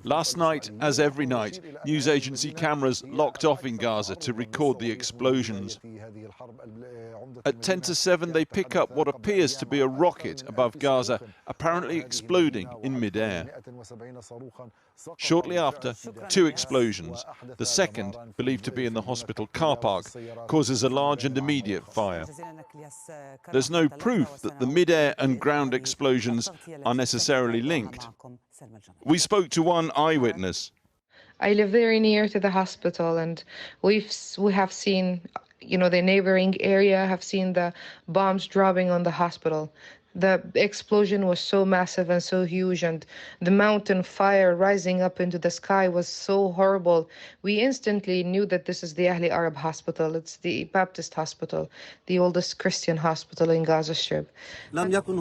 Last night, as every night, news agency cameras locked off in Gaza to record the explosions. At 10 to 7, they pick up what appears to be a rocket above Gaza, apparently exploding in mid-air. Shortly after, two explosions. The second, believed to be in the hospital car park, causes a large and immediate fire. There's no proof that the mid-air and ground explosions are necessarily linked. We spoke to one eyewitness. I live very near to the hospital, and we have seen, the neighboring area have seen the bombs dropping on the hospital. The explosion was so massive and so huge, and the mountain fire rising up into the sky was so horrible. We instantly knew that this is the al-Ahli Arab hospital. It's the Baptist hospital, the oldest Christian hospital in Gaza Strip. Dr.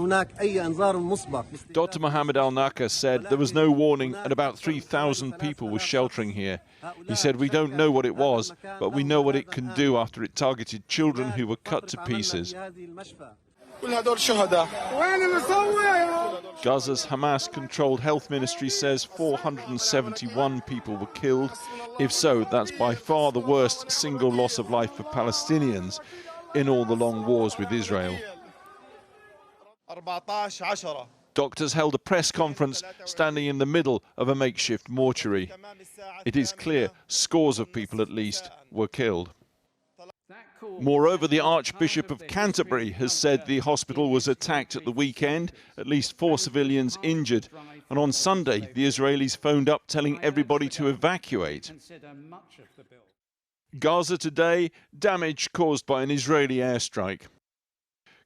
Mohammed al-Naka said there was no warning and about 3,000 people were sheltering here. He said, "We don't know what it was, but we know what it can do after it targeted children who were cut to pieces." Gaza's Hamas-controlled health ministry says 471 people were killed. If so, that's by far the worst single loss of life for Palestinians in all the long wars with Israel. Doctors held a press conference standing in the middle of a makeshift mortuary. It is clear scores of people at least were killed. Moreover, the Archbishop of Canterbury has said the hospital was attacked at the weekend, at least 4 civilians injured. And on Sunday, the Israelis phoned up telling everybody to evacuate. Gaza today, damage caused by an Israeli airstrike.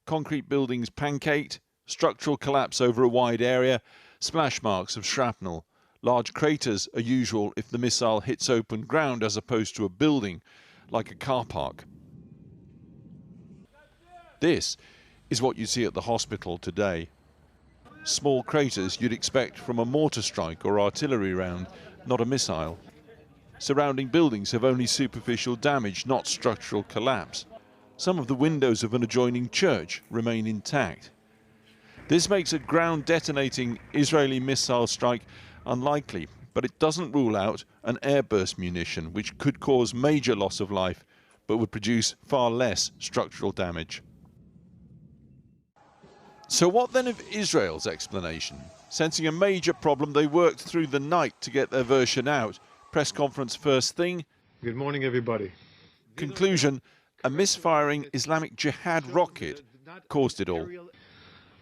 Concrete buildings pancaked, structural collapse over a wide area, splash marks of shrapnel. Large craters are usual if the missile hits open ground as opposed to a building, like a car park. This is what you see at the hospital today. Small craters you'd expect from a mortar strike or artillery round, not a missile. Surrounding buildings have only superficial damage, not structural collapse. Some of the windows of an adjoining church remain intact. This makes a ground-detonating Israeli missile strike unlikely, but it doesn't rule out an airburst munition, which could cause major loss of life, but would produce far less structural damage. So what then of Israel's explanation? Sensing a major problem, they worked through the night to get their version out. Press conference first thing. Good morning, everybody. Conclusion, a misfiring Islamic Jihad rocket caused it all.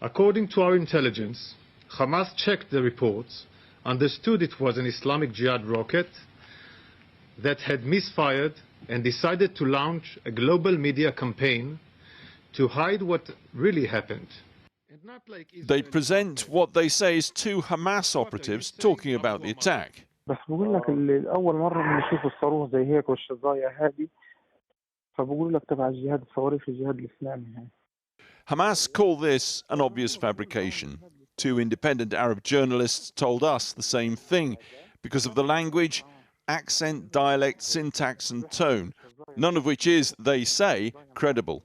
According to our intelligence, Hamas checked the reports, understood it was an Islamic Jihad rocket that had misfired, and decided to launch a global media campaign to hide what really happened. They present what they say is 2 Hamas operatives talking about the attack. Hamas call this an obvious fabrication. 2 independent Arab journalists told us the same thing because of the language, accent, dialect, syntax and tone, none of which is, they say, credible.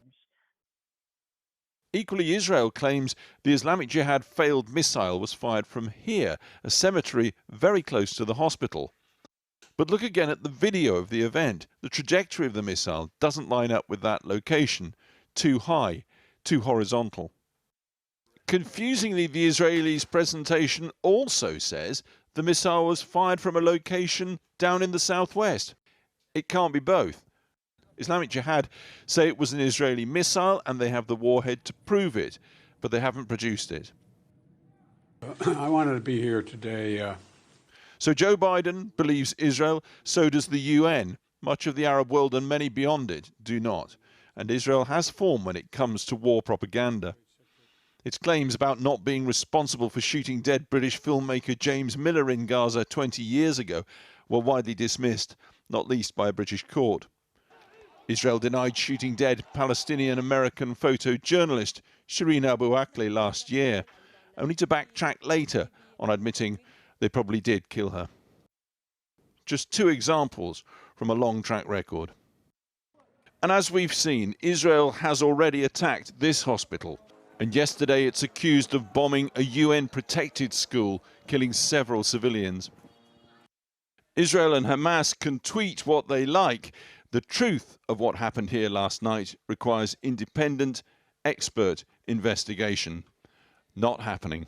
Equally, Israel claims the Islamic Jihad failed missile was fired from here, a cemetery very close to the hospital. But look again at the video of the event. The trajectory of the missile doesn't line up with that location. Too high, too horizontal. Confusingly, the Israelis' presentation also says the missile was fired from a location down in the southwest. It can't be both. Islamic Jihad say it was an Israeli missile and they have the warhead to prove it, but they haven't produced it. I wanted to be here today. So Joe Biden believes Israel, so does the UN. Much of the Arab world and many beyond it do not. And Israel has form when it comes to war propaganda. Its claims about not being responsible for shooting dead British filmmaker James Miller in Gaza 20 years ago were widely dismissed, not least by a British court. Israel denied shooting dead Palestinian-American photojournalist Shireen Abu Akleh last year, only to backtrack later on admitting they probably did kill her. Just 2 examples from a long track record. And as we've seen, Israel has already attacked this hospital. And yesterday it's accused of bombing a UN-protected school, killing several civilians. Israel and Hamas can tweet what they like. The truth of what happened here last night requires independent, expert investigation. Not happening.